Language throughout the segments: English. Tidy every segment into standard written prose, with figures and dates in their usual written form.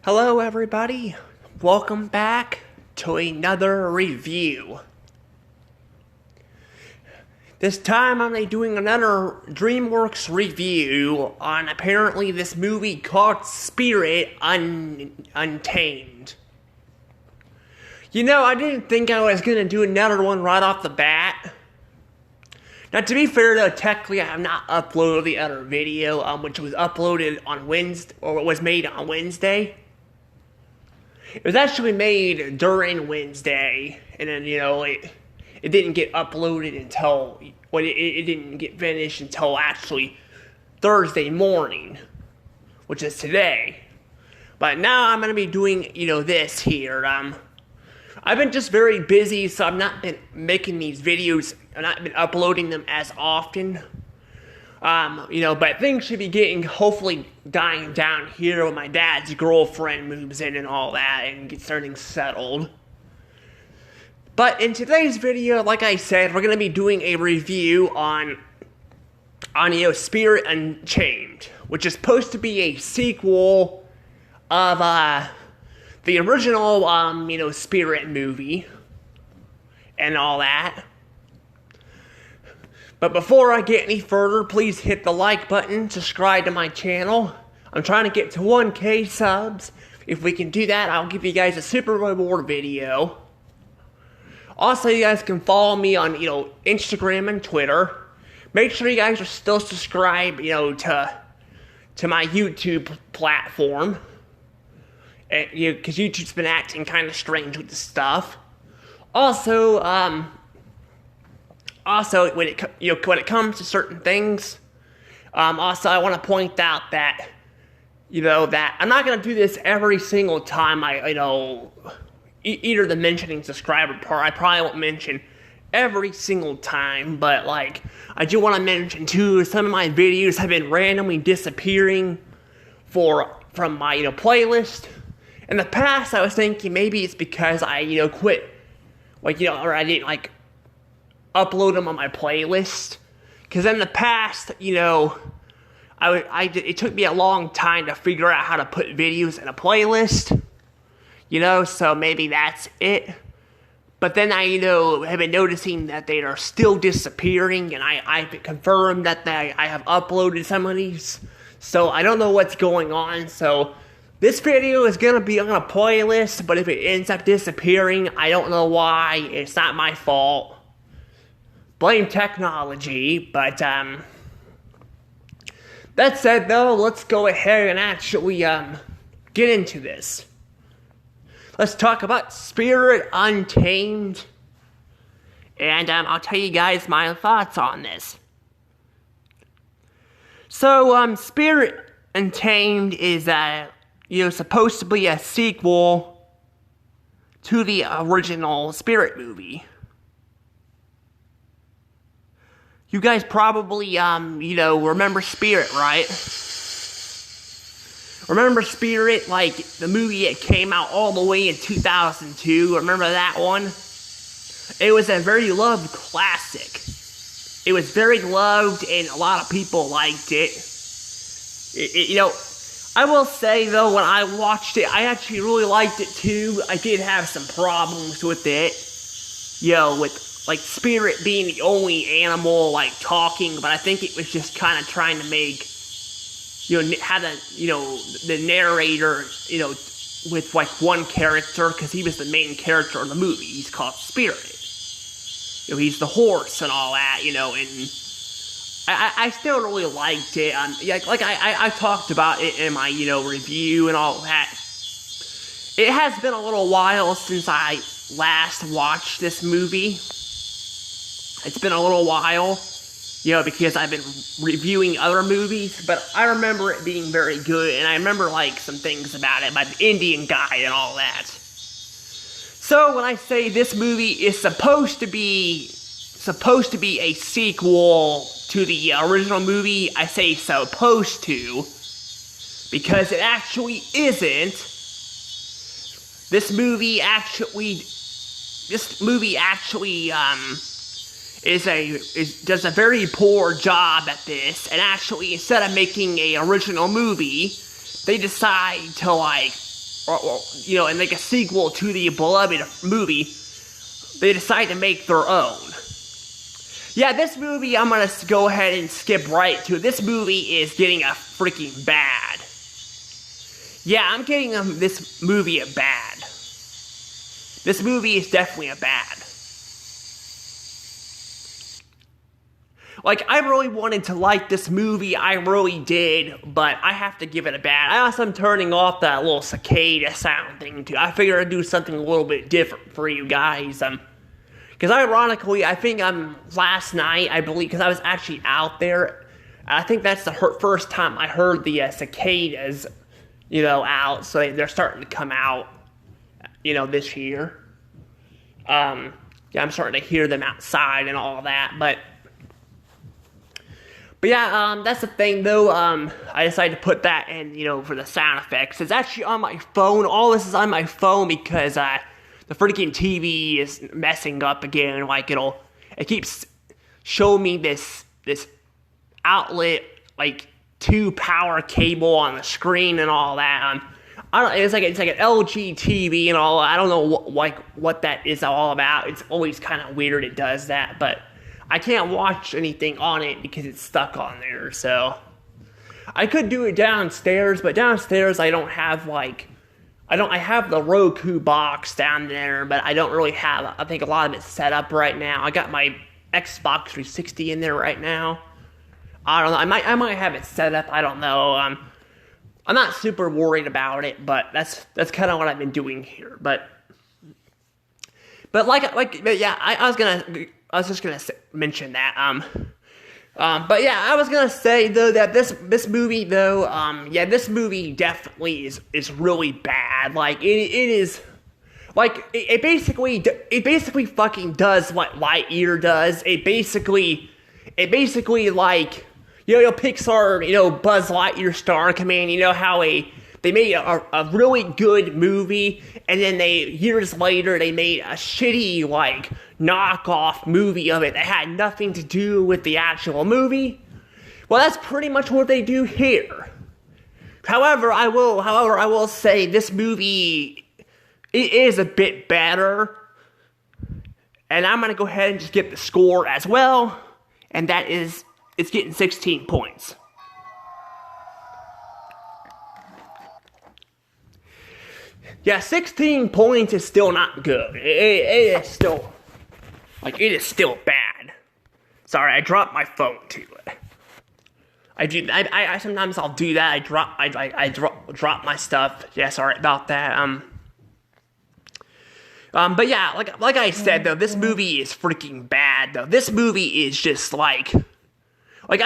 Hello everybody, welcome back to another review. This time I'm doing another DreamWorks review on apparently this movie called Spirit Untamed. You know, I didn't think I was going to do another one right off the bat. Now, to be fair though, technically I have not uploaded the other video, which was uploaded on Wednesday, or was made on Wednesday. It was actually made during Wednesday, and then, you know, it didn't get uploaded until, well, it didn't get finished until actually Thursday morning, which is today. But now I'm going to be doing, you know, this here. I've been just very busy, so I've not been making these videos, I've not been uploading them as often. You know, but things should be hopefully dying down here when my dad's girlfriend moves in and all that and gets everything settled. But in today's video, like I said, we're going to be doing a review on you know, Spirit Untamed, which is supposed to be a sequel of, the original, you know, Spirit movie and all that. But before I get any further, please hit the like button, subscribe to my channel. I'm trying to get to 1K subs. If we can do that, I'll give you guys a super reward video. Also, you guys can follow me on, you know, Instagram and Twitter. Make sure you guys are still subscribed, you know, to my YouTube platform. And, you know, because YouTube's been acting kind of strange with this stuff. Also, when it comes to certain things, also I want to point out that, you know, that I'm not going to do this every single time either the mentioning subscriber part, I probably won't mention every single time, but, like, I do want to mention, too, some of my videos have been randomly disappearing from my, you know, playlist. In the past, I was thinking maybe it's because I, you know, quit, like, you know, or I didn't, like, upload them on my playlist, because in the past, you know, it took me a long time to figure out how to put videos in a playlist, you know, so maybe that's it. But then I, you know, have been noticing that they are still disappearing, and I've confirmed that I have uploaded some of these, so I don't know what's going on. So this video is gonna be on a playlist, but if it ends up disappearing, I don't know why. It's not my fault. Blame technology, but, that said, though, let's go ahead and actually, get into this. Let's talk about Spirit Untamed, and, I'll tell you guys my thoughts on this. So, Spirit Untamed is, you know, supposed to be a sequel to the original Spirit movie. You guys probably, you know, remember Spirit, right? Remember Spirit, like, the movie that came out all the way in 2002? Remember that one? It was a very loved classic. It was very loved, and a lot of people liked it. You know, I will say, though, when I watched it, I actually really liked it, too. I did have some problems with it. You know, with, like, Spirit being the only animal, like, talking, but I think it was just kind of trying to make, you know, the narrator, you know, with, like, one character, because he was the main character of the movie. He's called Spirit. You know, he's the horse and all that, you know, and I still really liked it. Like I talked about it in my, you know, review and all that. It has been a little while since I last watched this movie. It's been a little while, you know, because I've been reviewing other movies, but I remember it being very good, and I remember, like, some things about it, by the Indian guy and all that. So, when I say this movie is supposed to be a sequel to the original movie, I say supposed to, because it actually isn't. This movie actually, does a very poor job at this, and actually, instead of making a original movie, they decide to, like, and like a sequel to the beloved movie, they decide to make their own. Yeah, this movie, I'm gonna go ahead and skip right to. This movie is getting a freaking bad. Yeah, I'm getting this movie a bad. This movie is definitely a bad. Like, I really wanted to like this movie, I really did, but I have to give it a bad. I also am turning off that little cicada sound thing too. I figured I'd do something a little bit different for you guys. Because ironically, I think last night, I believe, because I was actually out there, I think that's the first time I heard the cicadas, out, so they're starting to come out, this year. Yeah, I'm starting to hear them outside and all that, but yeah, that's the thing, though. I decided to put that in, for the sound effects. It's actually on my phone. All this is on my phone because the freaking TV is messing up again. Like, it keeps showing me this outlet, like 2 power cable on the screen and all that. It's like an LG TV and all. I don't know what that is all about. It's always kind of weird it does that, but I can't watch anything on it because it's stuck on there, so I could do it downstairs, but downstairs I don't have I have the Roku box down there, but I don't really have, I think a lot of it set up right now. I got my Xbox 360 in there right now. I don't know, I might have it set up, I don't know. I'm not super worried about it, but that's kind of what I've been doing here, but yeah, I was just gonna mention that. But yeah, I was gonna say though that this movie though, this movie definitely is really bad. Like it is, like it basically fucking does what Lightyear does. It basically like Pixar, Buzz Lightyear Star Command. How they made a really good movie, and then years later they made a shitty knockoff movie of it that had nothing to do with the actual movie. Well, that's pretty much what they do here. However, I will say this movie, it is a bit better, and I'm gonna go ahead and just get the score as well, and that is, it's getting 16 points. Yeah, 16 points is still not good. It is still, it is still bad. Sorry, I dropped my phone too. I sometimes I'll do that. I drop my stuff. Yeah, sorry about that. But yeah, like I said though, this movie is freaking bad though. This movie is just I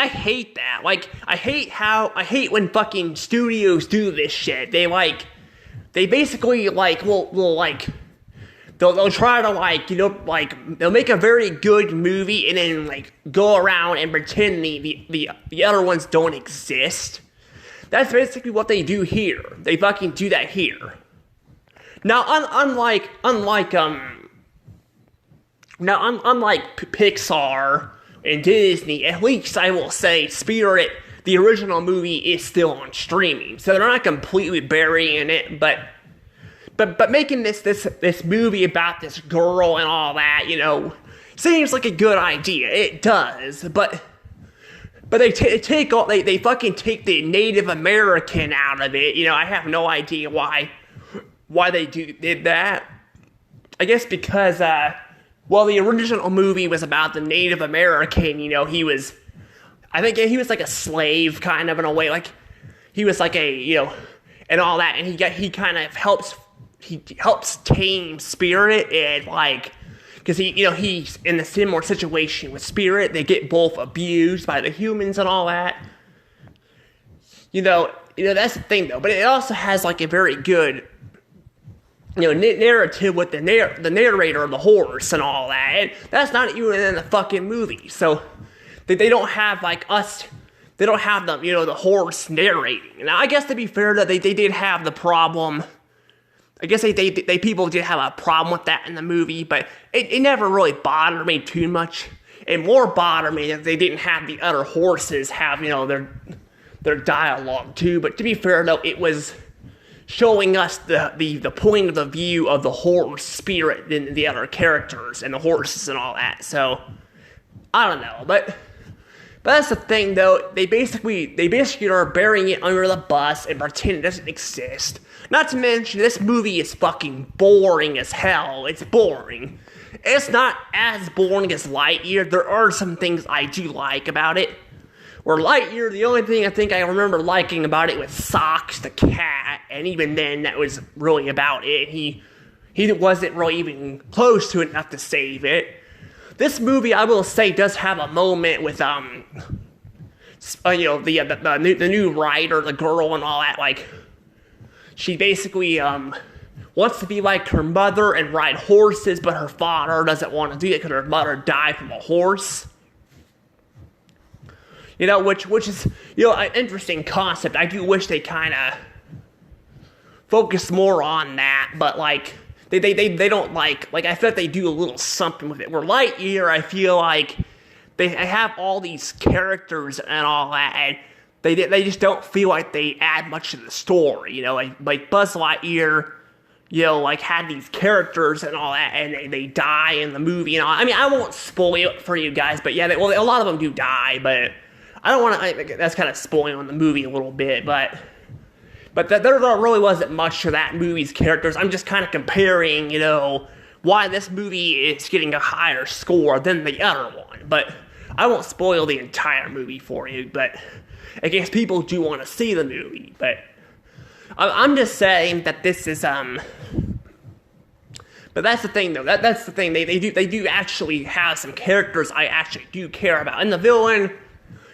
hate that. I hate when fucking studios do this shit. They basically they'll try to they'll make a very good movie and then go around and pretend the other ones don't exist. That's basically what they do here. They fucking do that here. Now unlike Pixar and Disney, at least I will say Spirit, the original movie, is still on streaming, so they're not completely burying it, but making this movie about this girl and all that, seems like a good idea. It does, but they fucking take the Native American out of it. I have no idea why they did that. I guess because the original movie was about the Native American. He was like a slave kind of in a way. He was and all that, and he kind of helps tame Spirit, and because he's in a similar situation with Spirit. They get both abused by the humans and all that. That's the thing though. But it also has a very good narrative with the narrator of the horse and all that. And that's not even in the fucking movie. So they don't have they don't have the horse narrating. Now I guess to be fair that they did have the problem. I guess people did have a problem with that in the movie, but it never really bothered me too much. It more bothered me that they didn't have the other horses have their dialogue too. But to be fair though, it was showing us the point of the view of the horse spirit than the other characters and the horses and all that. So I don't know, but that's the thing though. They basically are burying it under the bus and pretend it doesn't exist. Not to mention, this movie is fucking boring as hell. It's boring. It's not as boring as Lightyear. There are some things I do like about it. Where Lightyear, the only thing I think I remember liking about it was Socks the cat, and even then, that was really about it. He wasn't really even close to enough to save it. This movie, I will say, does have a moment with the new writer, the girl, and all that. Like, she basically wants to be like her mother and ride horses, but her father doesn't want to do it because her mother died from a horse. Which is, an interesting concept. I do wish they kind of focus more on that, but, like, they don't, like, I feel like they do a little something with it. Where Lightyear, I feel like they have all these characters and all that, and they just don't feel like they add much to the story, like Buzz Lightyear, had these characters and all that, and they die in the movie, I mean, I won't spoil it for you guys, but yeah, a lot of them do die, but I don't want to, that's kind of spoiling the movie a little bit, but there really wasn't much to that movie's characters. I'm just kind of comparing, why this movie is getting a higher score than the other one, but I won't spoil the entire movie for you, but I guess people do want to see the movie, but I'm just saying that this is, but that's the thing, though. That's the thing. They do actually have some characters I actually do care about, and the villain,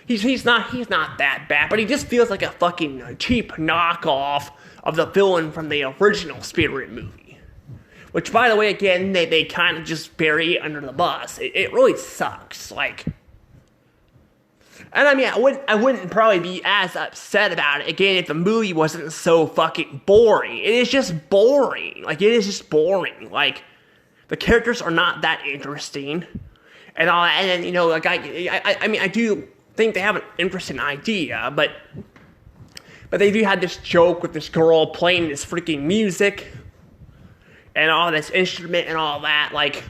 He's not that bad, but he just feels like a fucking cheap knockoff of the villain from the original Spirit movie. Which, by the way, again, they kind of just bury it under the bus. It really sucks, like. And I mean, I wouldn't probably be as upset about it, again, if the movie wasn't so fucking boring. It is just boring. Like, it is just boring. Like, the characters are not that interesting. And all that, and then, like, I mean, I do think they have an interesting idea, but they do have this joke with this girl playing this freaking music and all this instrument and all that, like,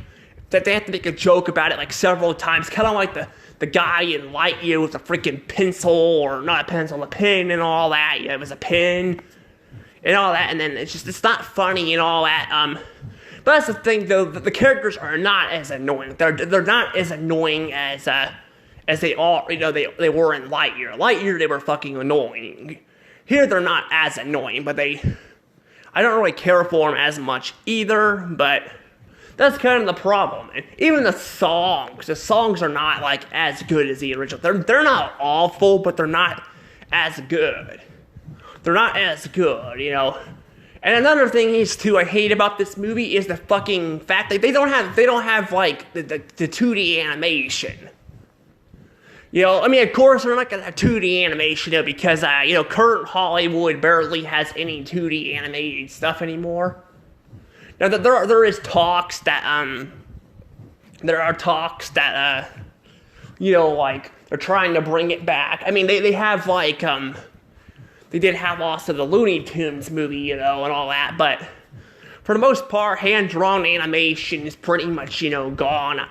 that they have to make a joke about it, like, several times, kind of like the guy in Lightyear with a freaking pencil, or not a pencil, a pen and all that. Yeah, it was a pen and all that, and then it's not funny and all that. But that's the thing, though, the characters are not as annoying. They're not as annoying as they are, they were in Lightyear. Lightyear, they were fucking annoying. Here, they're not as annoying, but I don't really care for them as much either, but that's kind of the problem. And even the songs are not, like, as good as the original. They're not awful, but they're not as good. They're not as good, And another thing is, too, I hate about this movie is the fucking fact that they don't have like, the 2D animation. I mean, of course, they're not going to have 2D animation, because, current Hollywood barely has any 2D animated stuff anymore. Now, there is talks that, like, they're trying to bring it back. I mean, they have, like, they did have also the Looney Tunes movie, and all that, but for the most part, hand-drawn animation is pretty much, gone.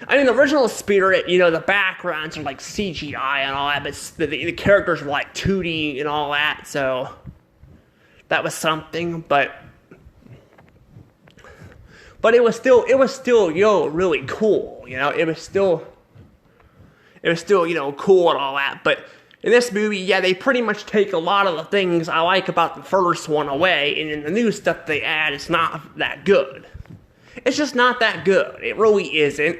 I mean, the original Spirit, the backgrounds are like CGI and all that, but the characters were like 2D and all that, so that was something, but it was still, really cool, it was still, cool and all that, but in this movie, yeah, they pretty much take a lot of the things I like about the first one away, and in the new stuff they add, it's not that good. It's just not that good. It really isn't.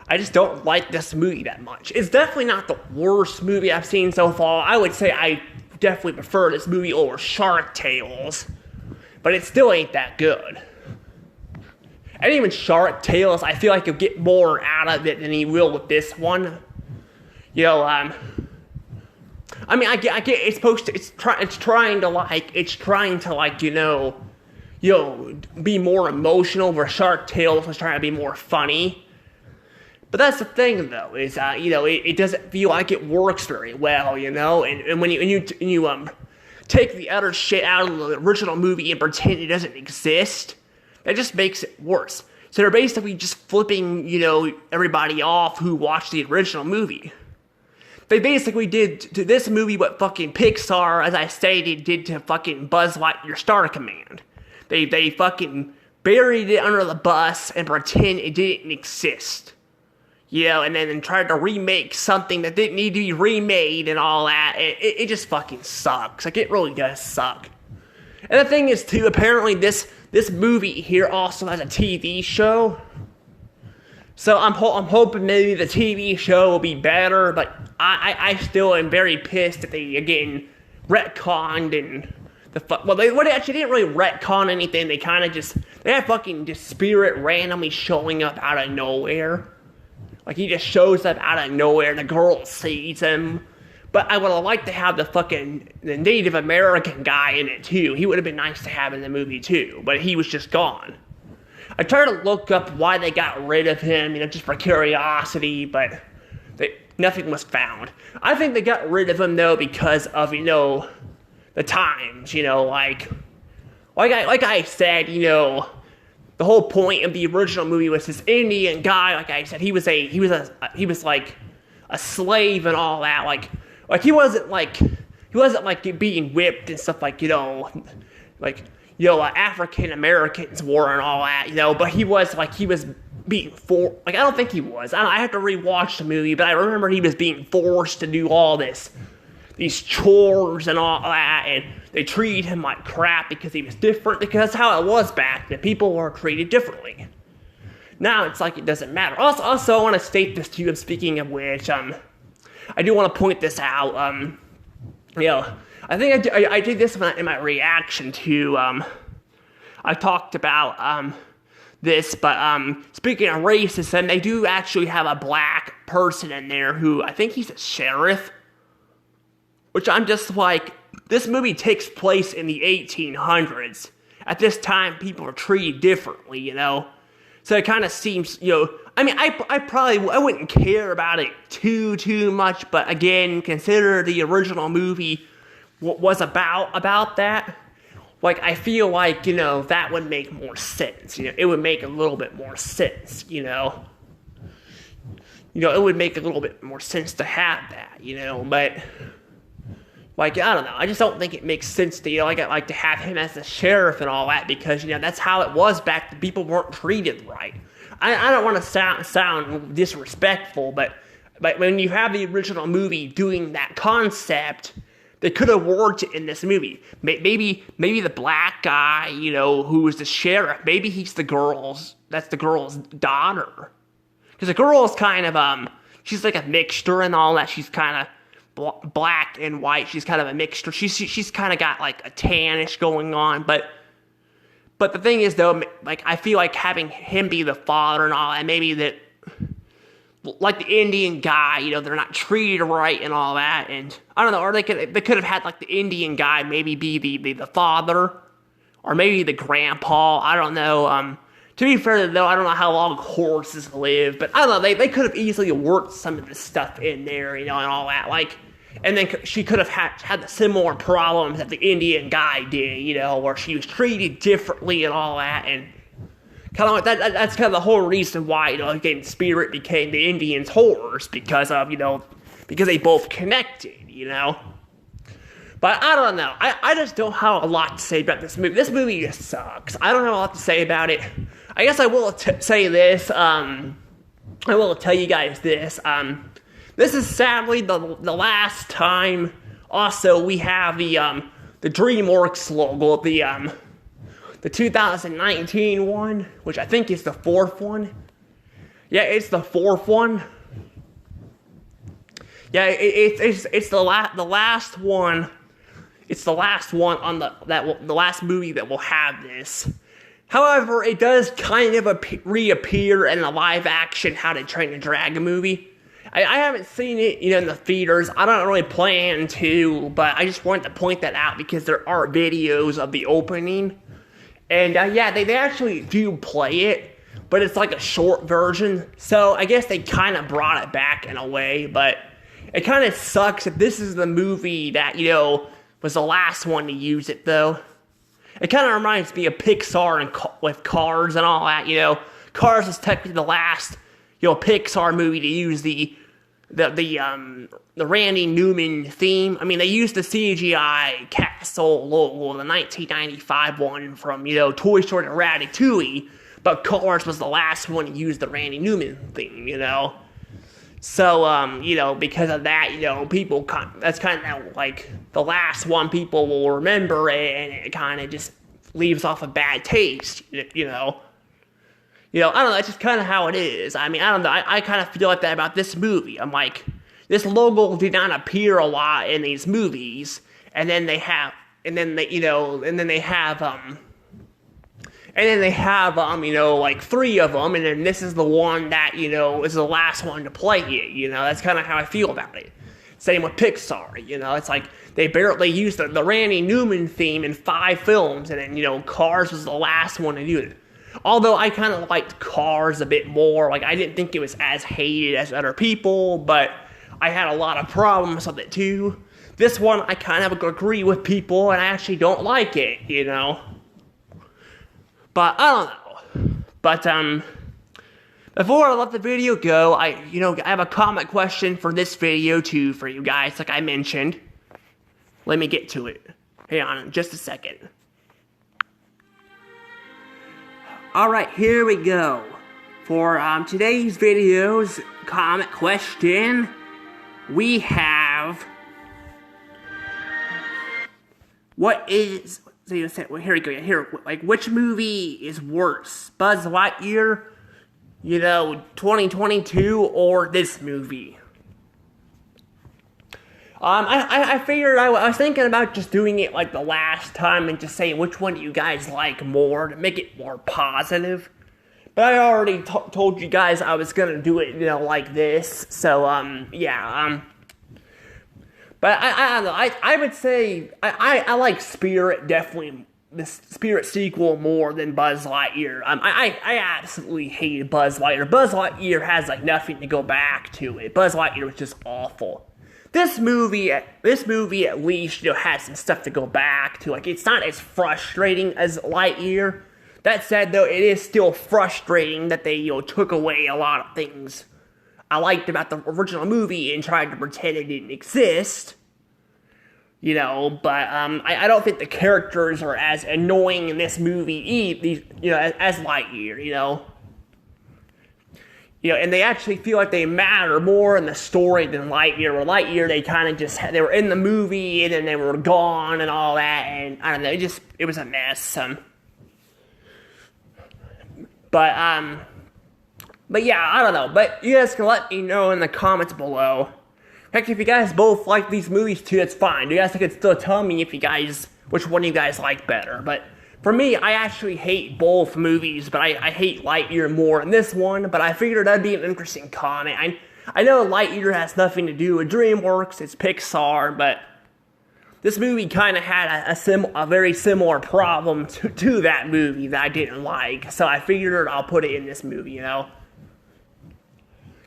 I just don't like this movie that much. It's definitely not the worst movie I've seen so far. I would say I definitely prefer this movie over Shark Tales, but it still ain't that good. And even Shark Tales, I feel like you'll get more out of it than you will with this one. I mean, I get it's supposed to, it's trying to be more emotional, where Shark Tales was trying to be more funny. But that's the thing, though, is, it doesn't feel like it works very well, and when you take the other shit out of the original movie and pretend it doesn't exist, that just makes it worse. So they're basically just flipping, everybody off who watched the original movie. They basically did to this movie what fucking Pixar, as I stated, did to fucking Buzz Lightyear Star Command. They fucking buried it under the bus and pretend it didn't exist. And then tried to remake something that didn't need to be remade and all that. It just fucking sucks. Like, it really does suck. And the thing is, too, apparently this movie here also has a TV show. So I'm hoping maybe the TV show will be better, but I still am very pissed that they, again, retconned and they actually didn't really retcon anything. They kind of they had fucking just Spirit randomly showing up out of nowhere. Like, he just shows up out of nowhere and the girl sees him. But I would have liked to have the Native American guy in it too. He would have been nice to have in the movie too, but he was just gone. I tried to look up why they got rid of him, just for curiosity, but nothing was found. I think they got rid of him, though, because of, the times, like I said, the whole point of the original movie was this Indian guy, like I said, he was like a slave and all that, like he wasn't being whipped and stuff African Americans were and all that, but he was being forced. I don't think he was. I have to rewatch the movie, but I remember he was being forced to do all these chores and all that, and they treated him like crap because he was different, because that's how it was back then. People were treated differently. Now it's like it doesn't matter. Also, I want to state this to you, speaking of which, I do want to point this out, I think I did this in my reaction to, I talked about, this, but, speaking of racism, they do actually have a black person in there who, I think he's a sheriff, which I'm just like, this movie takes place in the 1800s. At this time, people are treated differently, so it kind of seems, I wouldn't care about it too much, but again, consider the original movie was about that. Like, I feel like, that would make more sense. It would make a little bit more sense, it would make a little bit more sense to have that, but, like, I don't know. I just don't think it makes sense to, like to have him as the sheriff and all that, because, that's how it was back then. People weren't treated right. I don't want to sound disrespectful, but when you have the original movie doing that concept, they could have worked it in this movie. Maybe the black guy, who was the sheriff, maybe he's that's the girl's daughter. Because the girl's kind of, she's like a mixture and all that. She's kind of black and white. She's kind of a mixture. She's kind of got like a tannish going on, but the thing is, though, like, I feel like having him be the father and all that, maybe that, like the Indian guy, they're not treated right and all that, and I don't know, or they could have had like the Indian guy maybe be the father, or maybe the grandpa. I don't know. To be fair, though, I don't know how long horses live, but I don't know. They could have easily worked some of this stuff in there, and all that, like. And then she could have had the similar problems that the Indian guy did, where she was treated differently and all that, and kind of like that. That's kind of the whole reason why, again, Spirit became the Indians' horrors, because of, because they both connected, But I don't know. I just don't have a lot to say about this movie. This movie just sucks. I don't have a lot to say about it. I guess I will say this. I will tell you guys this. This is sadly the last time. Also, we have the DreamWorks logo, the 2019 one, which I think is the fourth one. Yeah, it's the fourth one. Yeah, it's the last one. It's the last one on the last movie that will have this. However, it does kind of reappear in the live action How to Train Your Dragon movie. I haven't seen it, in the theaters. I don't really plan to, but I just wanted to point that out because there are videos of the opening. And yeah, they actually do play it, but it's like a short version. So I guess they kind of brought it back in a way, but it kind of sucks that this is the movie that, was the last one to use it, though. It kind of reminds me of Pixar and with Cars and all that, Cars is technically the last, Pixar movie to use the Randy Newman theme. I mean, they used the CGI castle logo, the 1995 one from, Toy Story to Ratatouille, but Cars was the last one to use the Randy Newman theme, So, because of that, people, that's kind of like the last one people will remember, and it kind of just leaves off a bad taste, I don't know, that's just kind of how it is. I mean, I don't know, I kind of feel like that about this movie. I'm like, this logo did not appear a lot in these movies, and then they have like 3 of them, and then this is the one that, is the last one to play it, that's kind of how I feel about it. Same with Pixar, it's like, they barely used the Randy Newman theme in 5 films, and then, Cars was the last one to do it. Although I kind of liked Cars a bit more, like, I didn't think it was as hated as other people, but I had a lot of problems with it too. This one, I kind of agree with people, and I actually don't like it, But, I don't know. But, before I let the video go, I have a comment question for this video, too, for you guys, like I mentioned. Let me get to it. Hang on just a second. Alright, here we go. For, today's video's comment question, we have... here we go. Like, which movie is worse? Buzz Lightyear, 2022, or this movie? I figured I was thinking about just doing it like the last time and just saying which one do you guys like more to make it more positive. But I already told you guys I was gonna do it, like this. So, yeah, but I don't know, I would say, I like Spirit, definitely, the Spirit sequel more than Buzz Lightyear. I absolutely hated Buzz Lightyear. Buzz Lightyear has, like, nothing to go back to it. Buzz Lightyear was just awful. This movie at least, has some stuff to go back to. Like, it's not as frustrating as Lightyear. That said, though, it is still frustrating that they, took away a lot of things I liked about the original movie and tried to pretend it didn't exist. But I don't think the characters are as annoying in this movie, as Lightyear, and they actually feel like they matter more in the story than Lightyear. Where Lightyear, they kind of just, they were in the movie and then they were gone and all that, and I don't know, it was a mess. But yeah, I don't know. But you guys can let me know in the comments below. Heck, if you guys both like these movies too, that's fine. You guys can still tell me which one you guys like better. But for me, I actually hate both movies, but I hate Lightyear more than this one. But I figured that'd be an interesting comment. I know Lightyear has nothing to do with DreamWorks, it's Pixar, but this movie kind of had a very similar problem to that movie that I didn't like. So I figured I'll put it in this movie,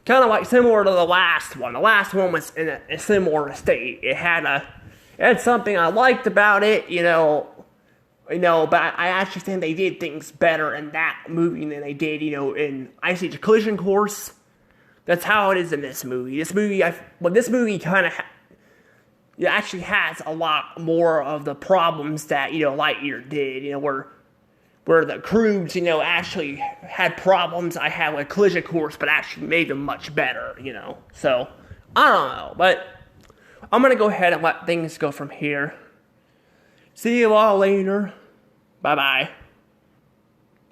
Kind of like similar to the last one. The last one was in a similar state. It had something I liked about it, but I actually think they did things better in that movie than they did, in Ice Age Collision Course. That's how it is in this movie. This movie kind of actually has a lot more of the problems that, Lightyear did, where the crews, actually had problems I had with Collision Course, but actually made them much better, So, I don't know, but I'm gonna go ahead and let things go from here. See you all later. Bye-bye.